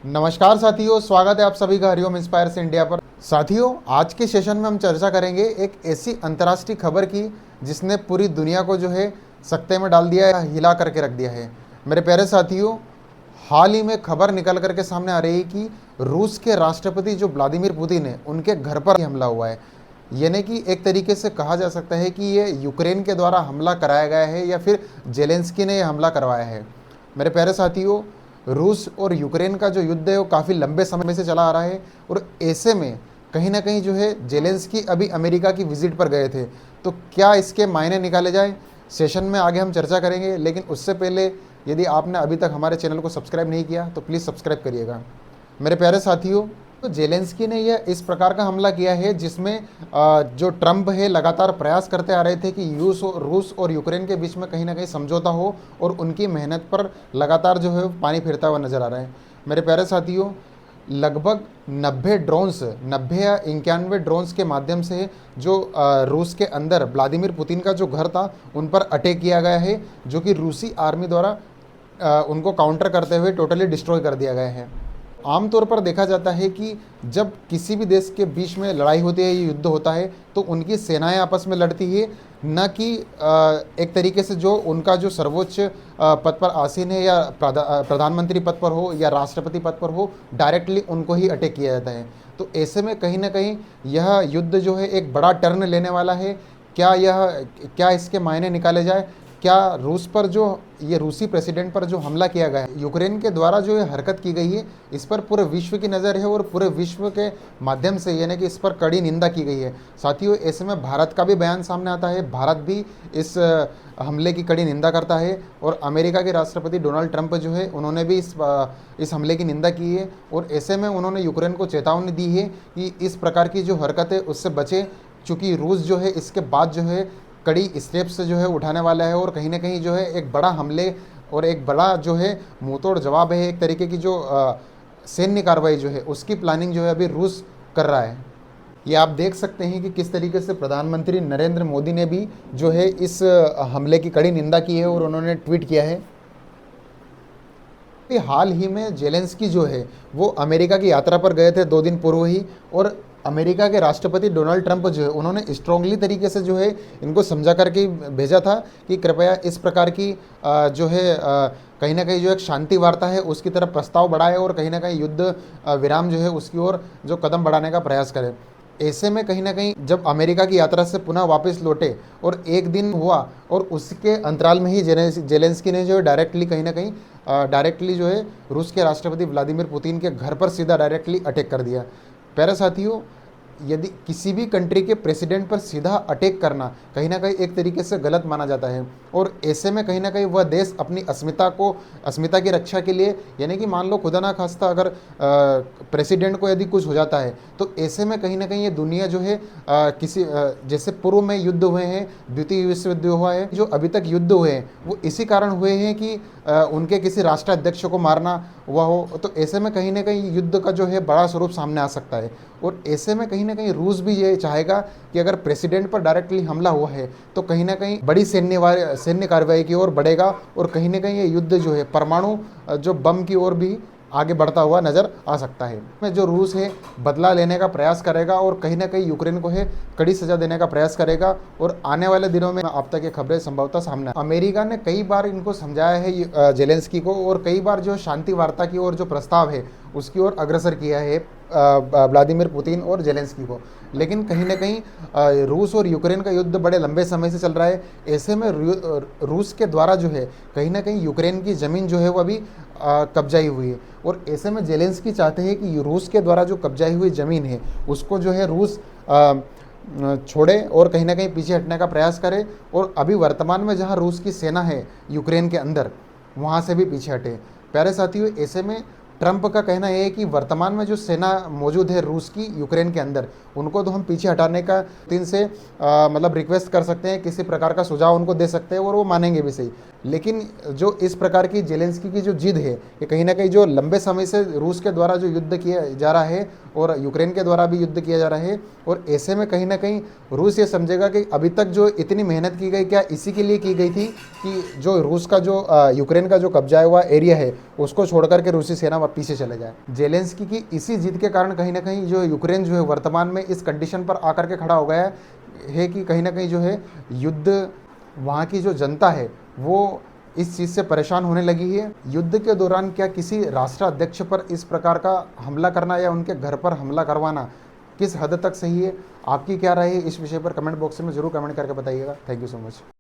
नमस्कार साथियों, स्वागत है आप सभी का हरिओम इंस्पायर्स इंडिया पर। साथियों, आज के सेशन में हम चर्चा करेंगे एक ऐसी अंतर्राष्ट्रीय खबर की जिसने पूरी दुनिया को जो है सकते में डाल दिया है, हिला करके रख दिया है। मेरे प्यारे साथियों, हाल ही में खबर निकल करके सामने आ रही है कि रूस के राष्ट्रपति जो व्लादिमीर पुतिन है, उनके घर पर हमला हुआ है। यानी कि एक तरीके से कहा जा सकता है कि ये यूक्रेन के द्वारा हमला कराया गया है या फिर जेलेंस्की ने यह हमला करवाया है। मेरे प्यारे साथियों, रूस और यूक्रेन का जो युद्ध है वो काफ़ी लंबे समय से चला आ रहा है और ऐसे में कहीं ना कहीं जो है जेलेंस्की अभी अमेरिका की विजिट पर गए थे। तो क्या इसके मायने निकाले जाए, सेशन में आगे हम चर्चा करेंगे। लेकिन उससे पहले यदि आपने अभी तक हमारे चैनल को सब्सक्राइब नहीं किया तो प्लीज़ सब्सक्राइब करिएगा। मेरे प्यारे साथियों, तो जेलेंस्की ने यह इस प्रकार का हमला किया है जिसमें जो ट्रंप है लगातार प्रयास करते आ रहे थे कि रूस और यूक्रेन के बीच में कहीं ना कहीं समझौता हो और उनकी मेहनत पर लगातार जो है पानी फिरता हुआ नजर आ रहा है। मेरे प्यारे साथियों, लगभग 90 या 91 ड्रोन्स के माध्यम से जो रूस के अंदर व्लादिमीर पुतिन का जो घर था उन पर अटैक किया गया है, जो कि रूसी आर्मी द्वारा उनको काउंटर करते हुए टोटली डिस्ट्रॉय कर दिया गया है। आमतौर पर देखा जाता है कि जब किसी भी देश के बीच में लड़ाई होती है, ये युद्ध होता है, तो उनकी सेनाएं आपस में लड़ती है, न कि एक तरीके से जो उनका जो सर्वोच्च पद पर आसीन है या प्रधानमंत्री पद पर हो या राष्ट्रपति पद पर हो, डायरेक्टली उनको ही अटैक किया जाता है। तो ऐसे में कहीं ना कहीं यह युद्ध जो है एक बड़ा टर्न लेने वाला है। क्या इसके मायने निकाले जाए? क्या रूस पर जो ये रूसी प्रेसिडेंट पर जो हमला किया गया है, यूक्रेन के द्वारा जो ये हरकत की गई है, इस पर पूरे विश्व की नज़र है और पूरे विश्व के माध्यम से यानी कि इस पर कड़ी निंदा की गई है। साथियों, ऐसे में भारत का भी बयान सामने आता है। भारत भी इस हमले की कड़ी निंदा करता है और अमेरिका के राष्ट्रपति डोनाल्ड ट्रंप जो है उन्होंने भी इस हमले की निंदा की है और ऐसे में उन्होंने यूक्रेन को चेतावनी दी है कि इस प्रकार की जो हरकत है उससे बचे, चूँकि रूस जो है इसके बाद जो है कड़ी स्टेप्स जो है उठाने वाला है और कहीं ना कहीं जो है एक बड़ा हमले और एक बड़ा जो है मुंहतोड़ जवाब है, एक तरीके की जो सैन्य कार्रवाई जो है उसकी प्लानिंग जो है अभी रूस कर रहा है। ये आप देख सकते हैं कि किस तरीके से प्रधानमंत्री नरेंद्र मोदी ने भी जो है इस हमले की कड़ी निंदा की है और उन्होंने ट्वीट किया है। हाल ही में जेलेंस्की जो है वो अमेरिका की यात्रा पर गए थे 2 दिन पूर्व ही, और अमेरिका के राष्ट्रपति डोनाल्ड ट्रंप जो है उन्होंने स्ट्रांगली तरीके से जो है इनको समझा करके भेजा था कि कृपया इस प्रकार की जो है कहीं ना कहीं जो एक शांति वार्ता है उसकी तरफ प्रस्ताव बढ़ाए और कहीं ना कहीं युद्ध विराम जो है उसकी ओर जो कदम बढ़ाने का प्रयास करें। ऐसे में कहीं ना कहीं जब अमेरिका की यात्रा से पुनः वापस लौटे और 1 दिन हुआ और उसके अंतराल में ही जेलेंस्की ने जो है डायरेक्टली कहीं ना कहीं डायरेक्टली जो है रूस के राष्ट्रपति व्लादिमीर पुतिन के घर पर सीधा डायरेक्टली अटैक कर दिया। प्यारे साथियों, यदि किसी भी कंट्री के प्रेसिडेंट पर सीधा अटैक करना कहीं ना कहीं एक तरीके से गलत माना जाता है और ऐसे में कहीं ना कहीं वह देश अपनी अस्मिता की रक्षा के लिए, यानी कि मान लो खुदा ना खास्ता अगर प्रेसिडेंट को यदि कुछ हो जाता है तो ऐसे में कहीं ना कहीं ये दुनिया जो है जैसे पूर्व में युद्ध हुए हैं, द्वितीय विश्व युद्ध हुआ है, जो अभी तक युद्ध हुए हैं वो इसी कारण हुए हैं कि उनके किसी राष्ट्राध्यक्ष को मारना हुआ हो। तो ऐसे में कहीं ना कहीं युद्ध का जो है बड़ा स्वरूप सामने आ सकता है और ऐसे में कहीं ना कहीं रूस भी ये चाहेगा कि अगर प्रेसिडेंट पर डायरेक्टली हमला हुआ है तो कहीं ना कहीं बड़ी सैन्य कार्रवाई की ओर बढ़ेगा और कहीं ना कहीं ये युद्ध जो है परमाणु जो बम की ओर भी आगे बढ़ता हुआ नजर आ सकता है। में जो रूस है बदला लेने का प्रयास करेगा और कहीं ना कहीं यूक्रेन को है कड़ी सजा देने का प्रयास करेगा और आने वाले दिनों में अब तक ये खबरें संभवतः सामने। अमेरिका ने कई बार इनको समझाया है जेलेंस्की को और कई बार जो शांति वार्ता की ओर जो प्रस्ताव है उसकी ओर अग्रसर किया है व्लादिमीर पुतिन और जेलेंस्की को, लेकिन कहीं ना कहीं रूस और यूक्रेन का युद्ध बड़े लंबे समय से चल रहा है। ऐसे में रूस के द्वारा जो है कहीं ना कहीं यूक्रेन की ज़मीन जो है वो अभी कब्जाई हुई है और ऐसे में जेलेंस्की चाहते हैं कि रूस के द्वारा जो कब्जाई हुई ज़मीन है उसको जो है रूस छोड़े और कहीं ना कहीं पीछे हटने का प्रयास करे और अभी वर्तमान में जहां रूस की सेना है यूक्रेन के अंदर वहां से भी पीछे हटे। प्यारे साथियों, ऐसे में ट्रंप का कहना है कि वर्तमान में जो सेना मौजूद है रूस की यूक्रेन के अंदर उनको तो हम पीछे हटाने का दिन से मतलब रिक्वेस्ट कर सकते हैं, किसी प्रकार का सुझाव उनको दे सकते हैं और वो मानेंगे भी सही। लेकिन जो इस प्रकार की जेलेंस्की की जो जिद है, ये कहीं ना कहीं जो लंबे समय से रूस के द्वारा जो युद्ध किया जा रहा है और यूक्रेन के द्वारा भी युद्ध किया जा रहा है, और ऐसे में कहीं ना कहीं रूस ये समझेगा कि अभी तक जो इतनी मेहनत की गई, क्या इसी के लिए की गई थी कि जो रूस का जो यूक्रेन का जो कब्जा हुआ एरिया है उसको छोड़ करके रूसी सेना पीछे चले जाए। जेलेंस्की की इसी जिद के कारण कहीं ना कहीं जो यूक्रेन जो है वर्तमान में इस कंडीशन पर आकर के खड़ा हो गया है कि कहीं ना कहीं जो है युद्ध, वहाँ की जो जनता है वो इस चीज़ से परेशान होने लगी है। युद्ध के दौरान क्या किसी राष्ट्राध्यक्ष पर इस प्रकार का हमला करना या उनके घर पर हमला करवाना किस हद तक सही है? आपकी क्या राय है इस विषय पर? कमेंट बॉक्स में जरूर कमेंट करके बताइएगा। Thank you so much.